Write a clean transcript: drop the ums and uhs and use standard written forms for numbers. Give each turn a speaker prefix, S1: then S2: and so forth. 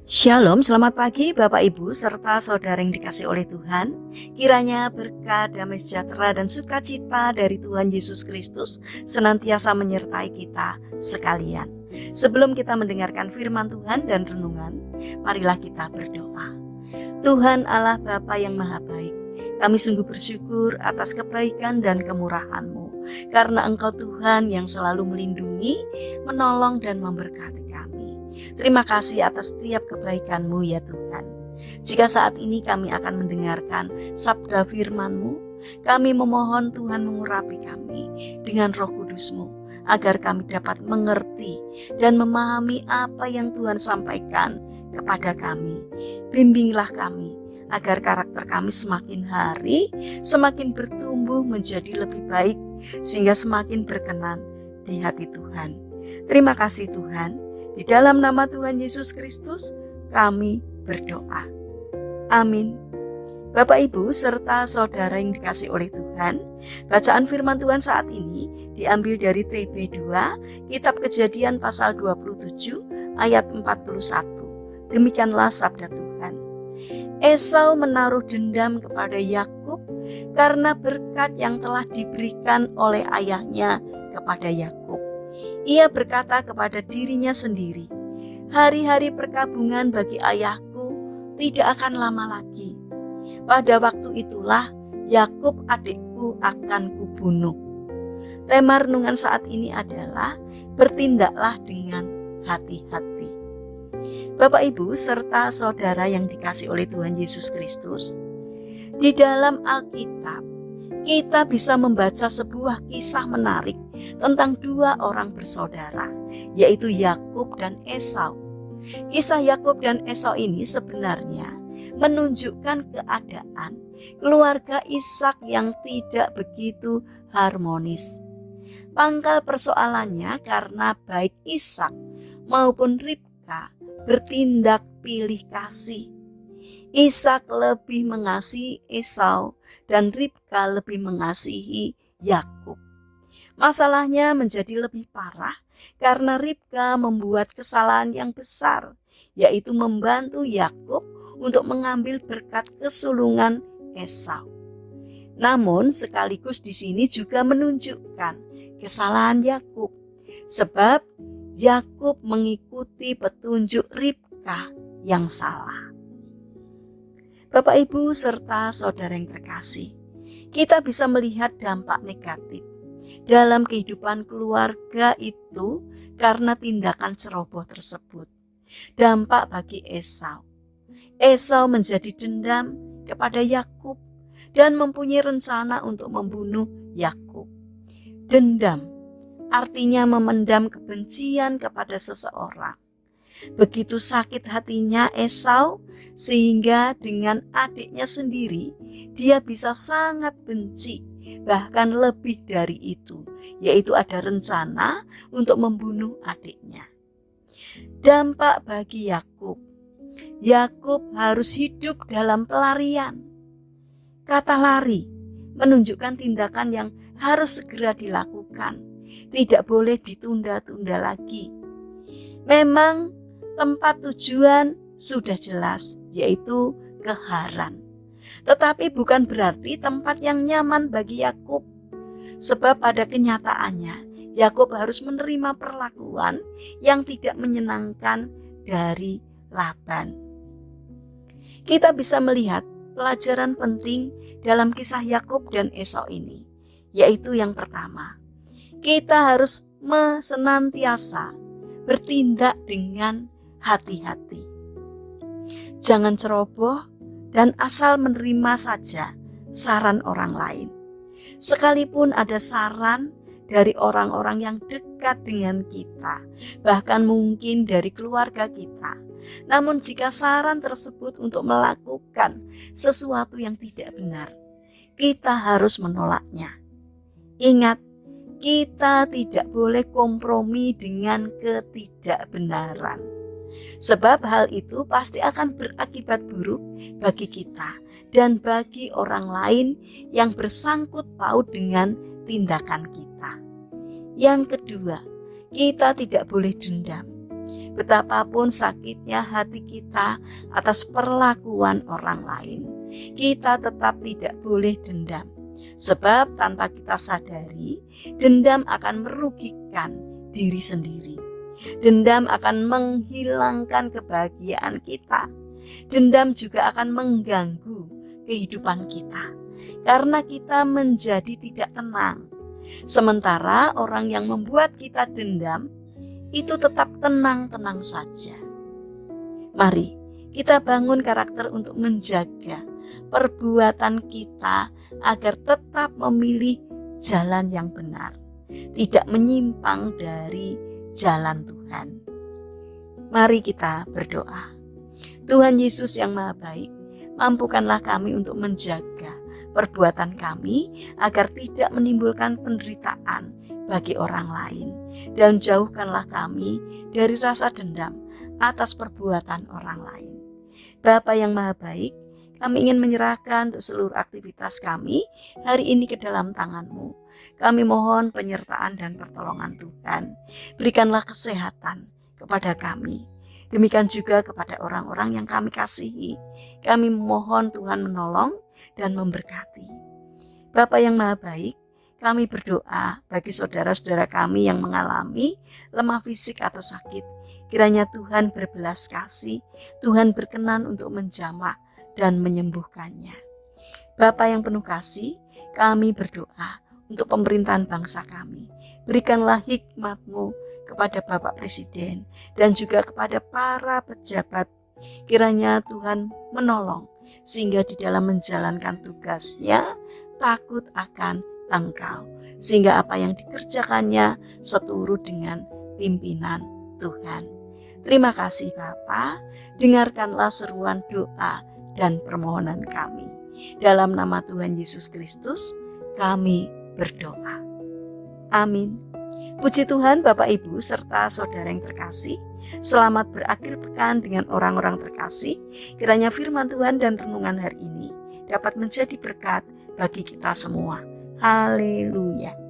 S1: Shalom, selamat pagi Bapak Ibu serta saudara yang dikasih oleh Tuhan. Kiranya berkat, damai sejahtera dan sukacita dari Tuhan Yesus Kristus senantiasa menyertai kita sekalian. Sebelum kita mendengarkan firman Tuhan dan renungan, marilah kita berdoa. Tuhan Allah Bapa yang Maha Baik, kami sungguh bersyukur atas kebaikan dan kemurahan-Mu, karena Engkau Tuhan yang selalu melindungi, menolong dan memberkati kami. Terima kasih atas setiap kebaikan-Mu ya Tuhan. Jika saat ini kami akan mendengarkan sabda firman-Mu, kami memohon Tuhan mengurapi kami dengan Roh Kudus-Mu, agar kami dapat mengerti dan memahami apa yang Tuhan sampaikan kepada kami. Bimbinglah kami, agar karakter kami semakin hari semakin bertumbuh menjadi lebih baik, sehingga semakin berkenan di hati Tuhan. Terima kasih Tuhan. Di dalam nama Tuhan Yesus Kristus kami berdoa. Amin. Bapak Ibu serta saudara yang dikasih oleh Tuhan, bacaan firman Tuhan saat ini diambil dari TB2, Kitab Kejadian pasal 27 ayat 41. Demikianlah sabda Tuhan. Esau menaruh dendam kepada Yakub karena berkat yang telah diberikan oleh ayahnya kepada Yakub. Ia berkata kepada dirinya sendiri, hari-hari perkabungan bagi ayahku tidak akan lama lagi. Pada waktu itulah Yakub adikku akan kubunuh. Tema renungan saat ini adalah bertindaklah dengan hati-hati. Bapak Ibu serta saudara yang dikasih oleh Tuhan Yesus Kristus, di dalam Alkitab kita bisa membaca sebuah kisah menarik tentang dua orang bersaudara, yaitu Yakub dan Esau. Kisah Yakub dan Esau ini sebenarnya menunjukkan keadaan keluarga Ishak yang tidak begitu harmonis. Pangkal persoalannya karena baik Ishak maupun Ribka bertindak pilih kasih. Ishak lebih mengasihi Esau dan Ribka lebih mengasihi Yakub. Masalahnya menjadi lebih parah karena Ribka membuat kesalahan yang besar, yaitu membantu Yakub untuk mengambil berkat kesulungan Esau. Namun sekaligus di sini juga menunjukkan kesalahan Yakub, sebab Yakub mengikuti petunjuk Ribka yang salah. Bapak Ibu serta saudara yang terkasih, kita bisa melihat dampak negatif dalam kehidupan keluarga itu karena tindakan ceroboh tersebut. Dampak bagi Esau. Esau menjadi dendam kepada Yakub dan mempunyai rencana untuk membunuh Yakub. Dendam artinya memendam kebencian kepada seseorang. Begitu sakit hatinya Esau sehingga dengan adiknya sendiri dia bisa sangat benci, bahkan lebih dari itu, yaitu ada rencana untuk membunuh adiknya. Dampak bagi Yakub. Yakub harus hidup dalam pelarian. Kata lari menunjukkan tindakan yang harus segera dilakukan, tidak boleh ditunda-tunda lagi. Memang tempat tujuan sudah jelas, yaitu ke Haran. Tetapi bukan berarti tempat yang nyaman bagi Yakub. Sebab pada kenyataannya, Yakub harus menerima perlakuan yang tidak menyenangkan dari Laban. Kita bisa melihat pelajaran penting dalam kisah Yakub dan Esau ini, yaitu yang pertama, kita harus senantiasa bertindak dengan hati-hati. Jangan ceroboh dan asal menerima saja saran orang lain. Sekalipun ada saran dari orang-orang yang dekat dengan kita, bahkan mungkin dari keluarga kita. Namun jika saran tersebut untuk melakukan sesuatu yang tidak benar, kita harus menolaknya. Ingat, kita tidak boleh kompromi dengan ketidakbenaran. Sebab hal itu pasti akan berakibat buruk bagi kita dan bagi orang lain yang bersangkut paut dengan tindakan kita. Yang kedua, kita tidak boleh dendam. Betapapun sakitnya hati kita atas perlakuan orang lain, kita tetap tidak boleh dendam. Sebab tanpa kita sadari, dendam akan merugikan diri sendiri. Dendam akan menghilangkan kebahagiaan kita. Dendam juga akan mengganggu kehidupan kita, karena kita menjadi tidak tenang. Sementara orang yang membuat kita dendam itu tetap tenang-tenang saja. Mari kita bangun karakter untuk menjaga perbuatan kita agar tetap memilih jalan yang benar, tidak menyimpang dari jalan Tuhan. Mari kita berdoa. Tuhan Yesus yang Maha Baik, mampukanlah kami untuk menjaga perbuatan kami agar tidak menimbulkan penderitaan bagi orang lain, dan jauhkanlah kami dari rasa dendam atas perbuatan orang lain. Bapa yang Maha Baik, kami ingin menyerahkan untuk seluruh aktivitas kami hari ini ke dalam tangan-Mu. Kami mohon penyertaan dan pertolongan Tuhan. Berikanlah kesehatan kepada kami. Demikian juga kepada orang-orang yang kami kasihi. Kami mohon Tuhan menolong dan memberkati. Bapa yang Maha Baik, kami berdoa bagi saudara-saudara kami yang mengalami lemah fisik atau sakit. Kiranya Tuhan berbelas kasih, Tuhan berkenan untuk menjamah dan menyembuhkannya. Bapa yang penuh kasih, kami berdoa untuk pemerintahan bangsa kami. Berikanlah hikmat-Mu kepada Bapak Presiden dan juga kepada para pejabat. Kiranya Tuhan menolong sehingga di dalam menjalankan tugasnya takut akan Engkau, sehingga apa yang dikerjakannya seturut dengan pimpinan Tuhan. Terima kasih Bapa, dengarkanlah seruan doa dan permohonan kami. Dalam nama Tuhan Yesus Kristus kami berdoa. Amin. Puji Tuhan Bapak Ibu serta saudara yang terkasih, selamat berakhir pekan dengan orang-orang terkasih. Kiranya firman Tuhan dan renungan hari ini dapat menjadi berkat bagi kita semua. Haleluya.